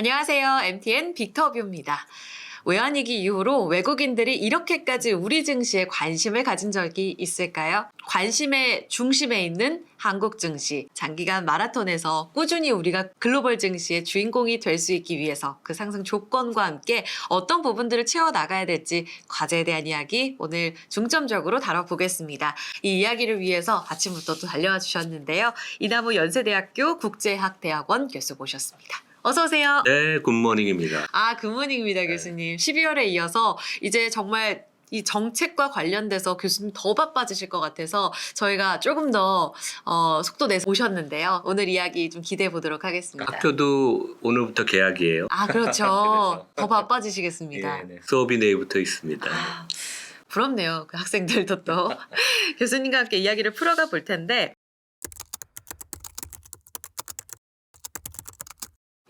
안녕하세요. MTN 빅터뷰입니다. 외환위기 이후로 외국인들이 이렇게까지 우리 증시에 관심을 가진 적이 있을까요? 관심의 중심에 있는 한국 증시. 장기간 마라톤에서 꾸준히 우리가 글로벌 증시의 주인공이 될 수 있기 위해서 그 상승 조건과 함께 어떤 부분들을 채워나가야 될지 과제에 대한 이야기 오늘 중점적으로 다뤄보겠습니다. 이 이야기를 위해서 아침부터 또 달려와 주셨는데요. 이나무 연세대학교 국제학대학원 교수 모셨습니다. 어서 오세요. 네, 굿모닝입니다. 굿모닝입니다, 교수님. 12월에 이어서 이제 정말 이 정책과 관련돼서 교수님 더 바빠지실 것 같아서 저희가 조금 더 속도 내서 오셨는데요. 오늘 이야기 좀 기대해 보도록 하겠습니다. 학교도 오늘부터 개학이에요. 그렇죠. 더 바빠지시겠습니다. 네. 수업이 내일부터 있습니다. 부럽네요. 그 학생들도 또. 교수님과 함께 이야기를 풀어가 볼 텐데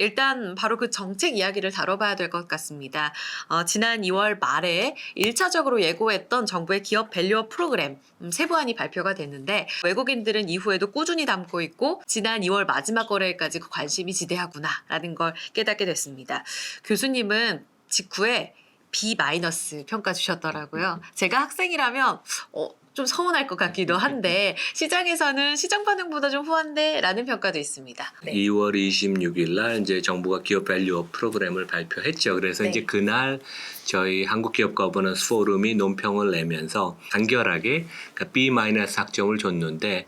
일단 바로 그 정책 이야기를 다뤄봐야 될 것 같습니다. 지난 2월 말에 1차적으로 예고했던 정부의 기업 밸류업 프로그램 세부안이 발표가 됐는데 외국인들은 이후에도 꾸준히 담고 있고 지난 2월 마지막 거래일까지 그 관심이 지대하구나라는 걸 깨닫게 됐습니다. 교수님은 직후에 B- 평가 주셨더라고요. 제가 학생이라면 좀 서운할 것 같기도 한데 시장에서는 시장 반응보다 좀 후한데 라는 평가도 있습니다. 네. 2월 26일 날 이제 정부가 기업 밸류업 프로그램을 발표했죠. 그래서 네. 이제 그날 저희 한국기업 거버넌스 포럼이 논평을 내면서 간결하게 B- 학점을 줬는데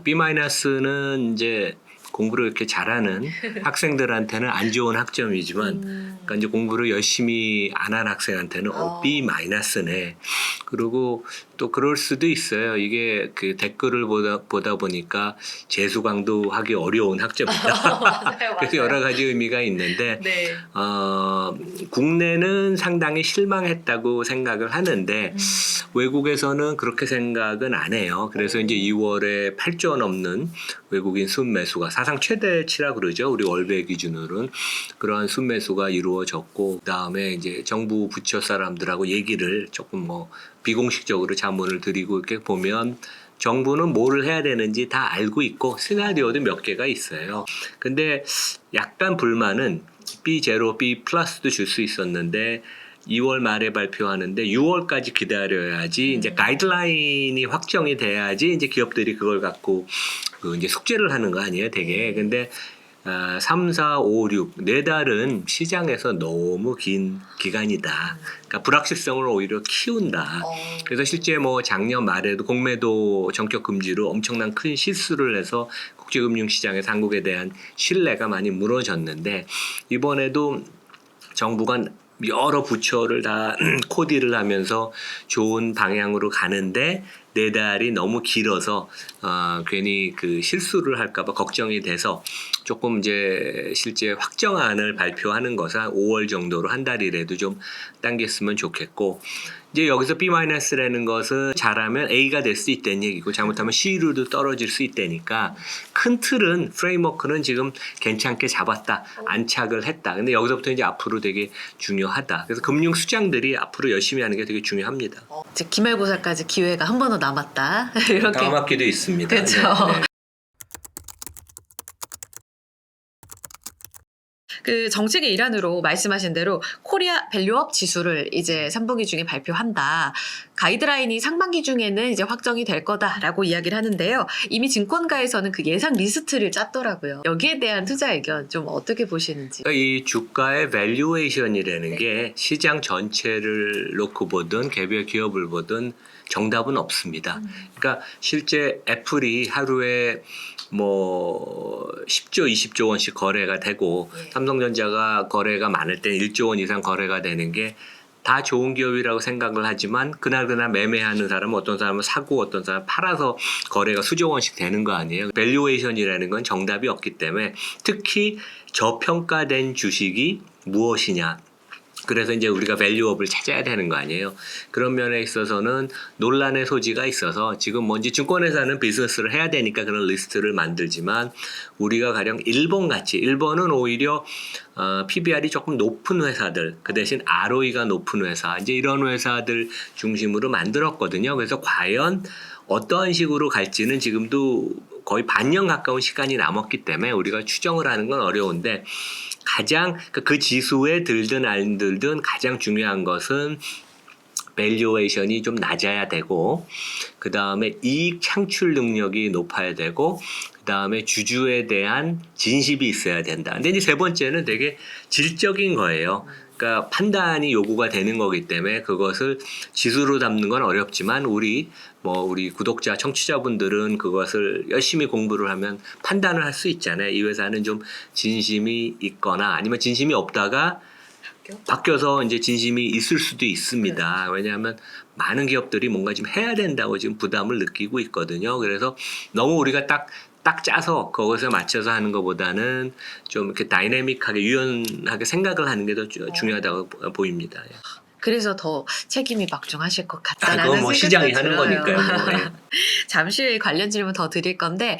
B-는 이제 공부를 이렇게 잘하는 학생들한테는 안 좋은 학점이지만 그러니까 이제 공부를 열심히 안 한 학생한테는 B-네. 그리고 또 그럴 수도 있어요. 이게 그 댓글을 보다 보니까 재수강도 하기 어려운 학점이다. 맞아요. 그래서 여러 가지 의미가 있는데 네. 국내는 상당히 실망했다고 생각을 하는데 외국에서는 그렇게 생각은 안 해요. 그래서 이제 2월에 8조 넘는 외국인 순매수가 사상 최대치라 그러죠. 우리 월배 기준으로는 그러한 순매수가 이루어졌고 그다음에 이제 정부 부처 사람들하고 얘기를 조금 비공식적으로 자문을 드리고 이렇게 보면 정부는 뭐를 해야 되는지 다 알고 있고 시나리오도 몇 개가 있어요. 근데 약간 불만은 B0, B+도 줄 수 있었는데 2월 말에 발표하는데 6월까지 기다려야지 이제 가이드라인이 확정이 돼야지 이제 기업들이 그걸 갖고 이제 숙제를 하는 거 아니에요, 되게. 근데 3, 4, 5, 6, 4달은 시장에서 너무 긴 기간이다. 그러니까 불확실성을 오히려 키운다. 그래서 실제 작년 말에도 공매도 전격 금지로 엄청난 큰 실수를 해서 국제금융시장에서 한국에 대한 신뢰가 많이 무너졌는데 이번에도 정부가 여러 부처를 다 코디를 하면서 좋은 방향으로 가는데 4달이 너무 길어서 괜히 그 실수를 할까봐 걱정이 돼서 조금 이제 실제 확정안을 발표하는 것은 5월 정도로 한 달이라도 좀 당겼으면 좋겠고 이제 여기서 B-라는 것은 잘하면 A가 될 수 있다는 얘기고 잘못하면 C로도 떨어질 수 있다니까 큰 틀은 프레임워크는 지금 괜찮게 잡았다. 안착을 했다. 근데 여기서부터 이제 앞으로 되게 중요하다. 그래서 금융 수장들이 앞으로 열심히 하는 게 되게 중요합니다. 이제 기말고사까지 기회가 한 번 더 남았다. 이렇게. 다음 학기도 있습니다. 그렇죠. 네. 그 정책의 일환으로 말씀하신 대로 코리아 밸류업 지수를 이제 3분기 중에 발표한다. 가이드라인이 상반기 중에는 이제 확정이 될 거다라고 이야기를 하는데요. 이미 증권가에서는 그 예상 리스트를 짰더라고요. 여기에 대한 투자 의견 좀 어떻게 보시는지. 그러니까 이 주가의 밸류에이션이라는 게 시장 전체를 놓고 보든 개별 기업을 보든 정답은 없습니다. 그러니까 실제 애플이 하루에 10조, 20조 원씩 거래가 되고 삼성전자가 거래가 많을 때 1조 원 이상 거래가 되는 게 다 좋은 기업이라고 생각을 하지만 그날 매매하는 사람은 어떤 사람은 사고 어떤 사람은 팔아서 거래가 수조 원씩 되는 거 아니에요. 밸류에이션이라는 건 정답이 없기 때문에 특히 저평가된 주식이 무엇이냐. 그래서 이제 우리가 밸류업을 찾아야 되는 거 아니에요. 그런 면에 있어서는 논란의 소지가 있어서 지금 뭔지 증권회사는 비즈니스를 해야 되니까 그런 리스트를 만들지만 우리가 가령 일본은 오히려 PBR이 조금 높은 회사들 그 대신 ROE가 높은 회사 이제 이런 회사들 중심으로 만들었거든요. 그래서 과연 어떠한 식으로 갈지는 지금도 거의 반년 가까운 시간이 남았기 때문에 우리가 추정을 하는 건 어려운데 가장 그 지수에 들든 안 들든 가장 중요한 것은 밸류에이션이 좀 낮아야 되고, 그 다음에 이익 창출 능력이 높아야 되고, 그 다음에 주주에 대한 진심이 있어야 된다. 근데 이제 세 번째는 되게 질적인 거예요. 그러니까 판단이 요구가 되는 거기 때문에 그것을 지수로 담는 건 어렵지만 우리 구독자, 청취자분들은 그것을 열심히 공부를 하면 판단을 할 수 있잖아요. 이 회사는 좀 진심이 있거나 아니면 진심이 없다가 바뀌어서 이제 진심이 있을 수도 있습니다. 왜냐하면 많은 기업들이 뭔가 좀 해야 된다고 지금 부담을 느끼고 있거든요. 그래서 너무 우리가 딱 짜서 그것에 맞춰서 하는 것보다는 좀 이렇게 다이내믹하게 유연하게 생각을 하는 게 더 중요하다고 보입니다. 그래서 더 책임이 막중하실 것 같다라는 그건 뭐 생각도 시장이 하는 들어요. 거니까요. 뭐, 예. 잠시 후에 관련 질문 더 드릴 건데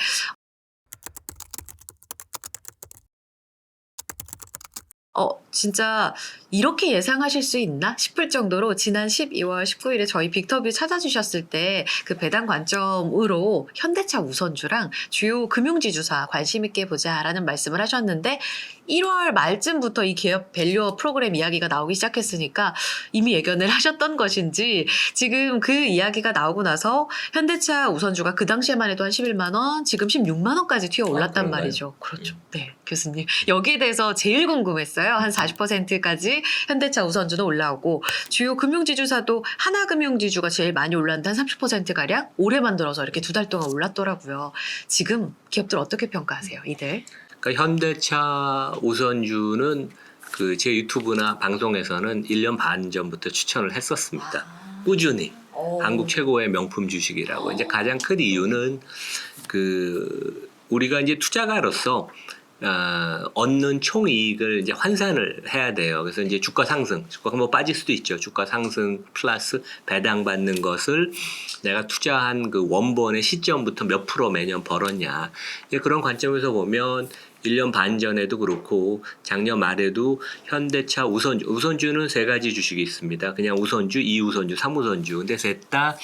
진짜 이렇게 예상하실 수 있나 싶을 정도로 지난 12월 19일에 저희 빅터뷰 찾아주셨을 때 그 배당 관점으로 현대차 우선주랑 주요 금융지주사 관심 있게 보자라는 말씀을 하셨는데 1월 말쯤부터 이 기업 밸류어 프로그램 이야기가 나오기 시작했으니까 이미 예견을 하셨던 것인지 지금 그 이야기가 나오고 나서 현대차 우선주가 그 당시에만 해도 한 11만 원, 지금 16만 원까지 튀어 올랐단 그런가요? 말이죠. 그렇죠. 네, 교수님. 여기에 대해서 제일 궁금했어요. 한 40%까지 현대차 우선주는 올라오고 주요 금융지주사도 하나금융지주가 제일 많이 올랐는데 한 30%가량 올해만 들어서 이렇게 2달 동안 올랐더라고요. 지금 기업들 어떻게 평가하세요? 이들? 그러니까 현대차 우선주는 그 제 유튜브나 방송에서는 1년 반 전부터 추천을 했었습니다. 꾸준히. 한국 최고의 명품 주식이라고. 이제 가장 큰 이유는 우리가 이제 투자가로서 얻는 총이익을 이제 환산을 해야 돼요. 그래서 이제 주가 상승, 주가가 뭐 빠질 수도 있죠. 주가 상승 플러스 배당 받는 것을 내가 투자한 그 원본의 시점부터 몇 프로 매년 벌었냐. 그런 관점에서 보면 1년 반 전에도 그렇고 작년 말에도 현대차 우선주는 3가지 주식이 있습니다. 그냥 우선주, 2우선주, 3우선주. 근데 셋 다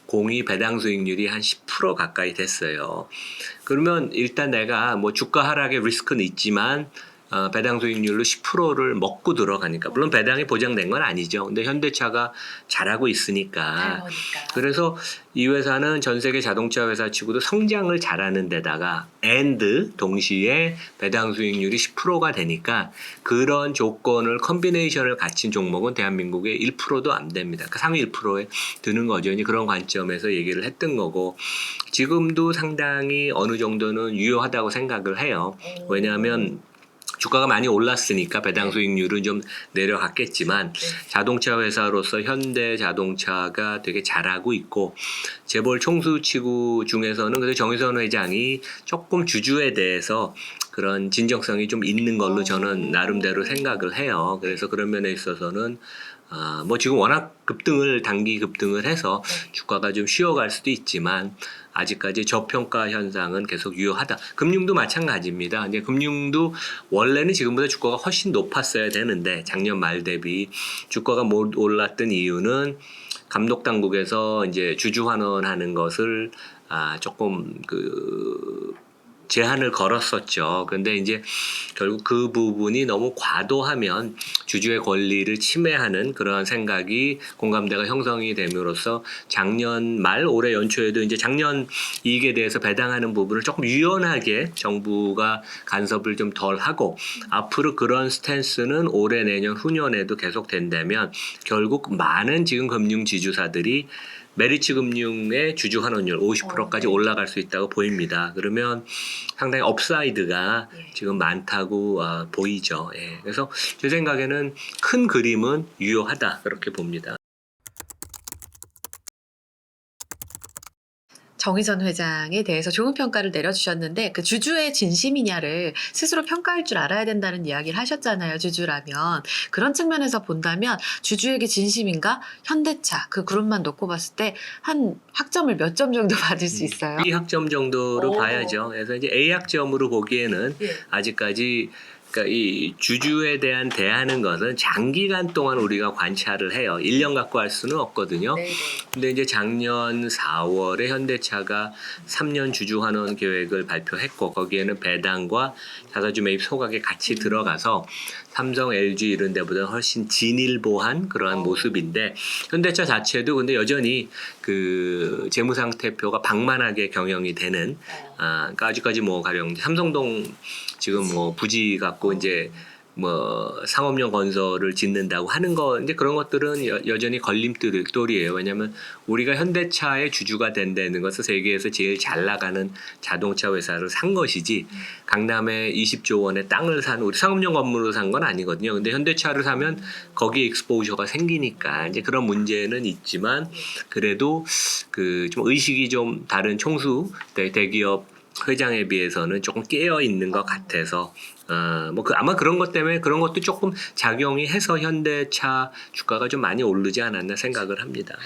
공이 배당 수익률이 한 10% 가까이 됐어요. 그러면 일단 내가 뭐 주가 하락의 리스크는 있지만 배당 수익률로 10%를 먹고 들어가니까 물론 배당이 보장된 건 아니죠. 근데 현대차가 잘하고 있으니까. 그래서 이 회사는 전 세계 자동차 회사 치고도 성장을 잘하는 데다가 동시에 배당 수익률이 10%가 되니까 그런 조건을 컨비네이션을 갖춘 종목은 대한민국에 1%도 안 됩니다. 그 상위 1%에 드는 거죠. 이제 그런 관점에서 얘기를 했던 거고 지금도 상당히 어느 정도는 유효하다고 생각을 해요. 왜냐하면 주가가 많이 올랐으니까 배당 수익률은 좀 내려갔겠지만 자동차 회사로서 현대 자동차가 되게 잘하고 있고 재벌 총수치구 중에서는 그래서 정의선 회장이 조금 주주에 대해서 그런 진정성이 좀 있는 걸로 저는 나름대로 생각을 해요. 그래서 그런 면에 있어서는 뭐 지금 워낙 단기 급등을 해서 주가가 좀 쉬어갈 수도 있지만 아직까지 저평가 현상은 계속 유효하다. 금융도 마찬가지입니다. 이제 금융도 원래는 지금보다 주가가 훨씬 높았어야 되는데 작년 말 대비 주가가 못 올랐던 이유는 감독 당국에서 이제 주주 환원하는 것을 조금 제한을 걸었었죠. 근데 이제 결국 그 부분이 너무 과도하면 주주의 권리를 침해하는 그러한 생각이 공감대가 형성이 됨으로써 작년 말 올해 연초에도 이제 작년 이익에 대해서 배당하는 부분을 조금 유연하게 정부가 간섭을 좀 덜 하고 앞으로 그런 스탠스는 올해 내년 후년에도 계속 된다면 결국 많은 지금 금융 지주사들이 메리츠 금융의 주주 환원율 50%까지 올라갈 수 있다고 보입니다. 그러면 상당히 업사이드가 지금 많다고 보이죠. 예. 그래서 제 생각에는 큰 그림은 유효하다 그렇게 봅니다. 정의선 회장에 대해서 좋은 평가를 내려주셨는데 그 주주의 진심이냐를 스스로 평가할 줄 알아야 된다는 이야기를 하셨잖아요. 주주라면. 그런 측면에서 본다면 주주에게 진심인가? 현대차 그 그룹만 놓고 봤을 때 한 학점을 몇 점 정도 받을 수 있어요? B 학점 정도로 봐야죠. 그래서 이제 A 학점으로 보기에는 아직까지 그러니까 이 주주에 대한 대하는 것은 장기간 동안 우리가 관찰을 해요. 1년 갖고 할 수는 없거든요. 네네. 근데 이제 작년 4월에 현대차가 3년 주주 환원 계획을 발표했고 거기에는 배당과 자사주 매입 소각에 같이 들어가서 삼성, LG 이런 데보다 훨씬 진일보한 그러한 모습인데 현대차 자체도 근데 여전히 그 재무상태표가 방만하게 경영이 되는 그러니까 아직까지 뭐 가령 삼성동 지금 뭐 부지 갖고 이제 뭐 상업용 건설을 짓는다고 하는 거 이제 그런 것들은 여전히 걸림돌이에요. 왜냐하면 우리가 현대차의 주주가 된다는 것은 세계에서 제일 잘 나가는 자동차 회사를 산 것이지 강남에 20조 원의 땅을 산 우리 상업용 건물로 산 건 아니거든요. 근데 현대차를 사면 거기에 익스포저가 생기니까 이제 그런 문제는 있지만 그래도 그 좀 의식이 좀 다른 총수 대기업 회장에 비해서는 조금 깨어 있는 것 같아서 아마 그런 것 때문에 그런 것도 조금 작용이 해서 현대차 주가가 좀 많이 오르지 않았나 생각을 합니다.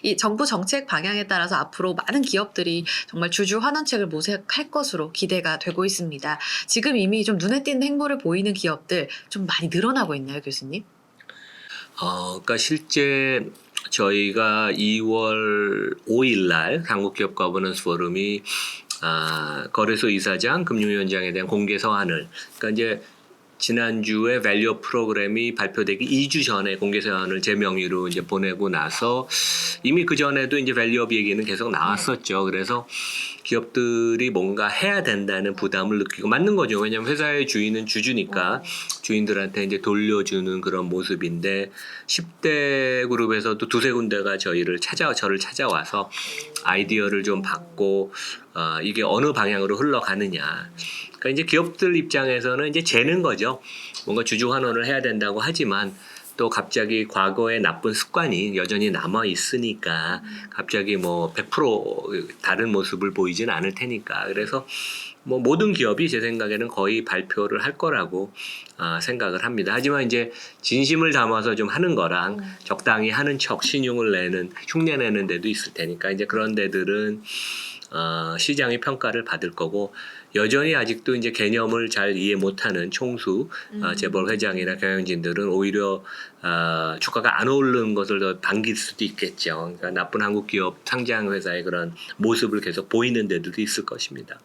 이 정부 정책 방향에 따라서 앞으로 많은 기업들이 정말 주주 환원책을 모색할 것으로 기대가 되고 있습니다. 지금 이미 좀 눈에 띄는 행보를 보이는 기업들 좀 많이 늘어나고 있나요, 교수님? 그러니까 실제 저희가 2월 5일 날 한국기업 거버넌스 포럼이 거래소 이사장, 금융위원장에 대한 공개 서한을 그러니까 이제 지난주에 밸류업 프로그램이 발표되기 2주 전에 공개 서한을 제 명의로 이제 보내고 나서 이미 그 전에도 이제 밸류업 얘기는 계속 나왔었죠. 그래서 기업들이 뭔가 해야 된다는 부담을 느끼고 맞는 거죠. 왜냐하면 회사의 주인은 주주니까 주인들한테 이제 돌려주는 그런 모습인데 10대 그룹에서도 두세 군데가 저를 찾아와서 아이디어를 좀 받고 이게 어느 방향으로 흘러가느냐. 그러니까 이제 기업들 입장에서는 이제 재는 거죠. 뭔가 주주 환원을 해야 된다고 하지만 또 갑자기 과거의 나쁜 습관이 여전히 남아 있으니까 갑자기 뭐 100% 다른 모습을 보이진 않을 테니까 그래서 뭐 모든 기업이 제 생각에는 거의 발표를 할 거라고 생각을 합니다. 하지만 이제 진심을 담아서 좀 하는 거랑 적당히 하는 척 신용을 흉내내는 데도 있을 테니까 이제 그런 데들은 시장의 평가를 받을 거고 여전히 아직도 이제 개념을 잘 이해 못하는 총수, 재벌 회장이나 경영진들은 오히려 주가가 안 오르는 것을 더 반길 수도 있겠죠. 그러니까 나쁜 한국 기업 상장 회사의 그런 모습을 계속 보이는 데도 있을 것입니다.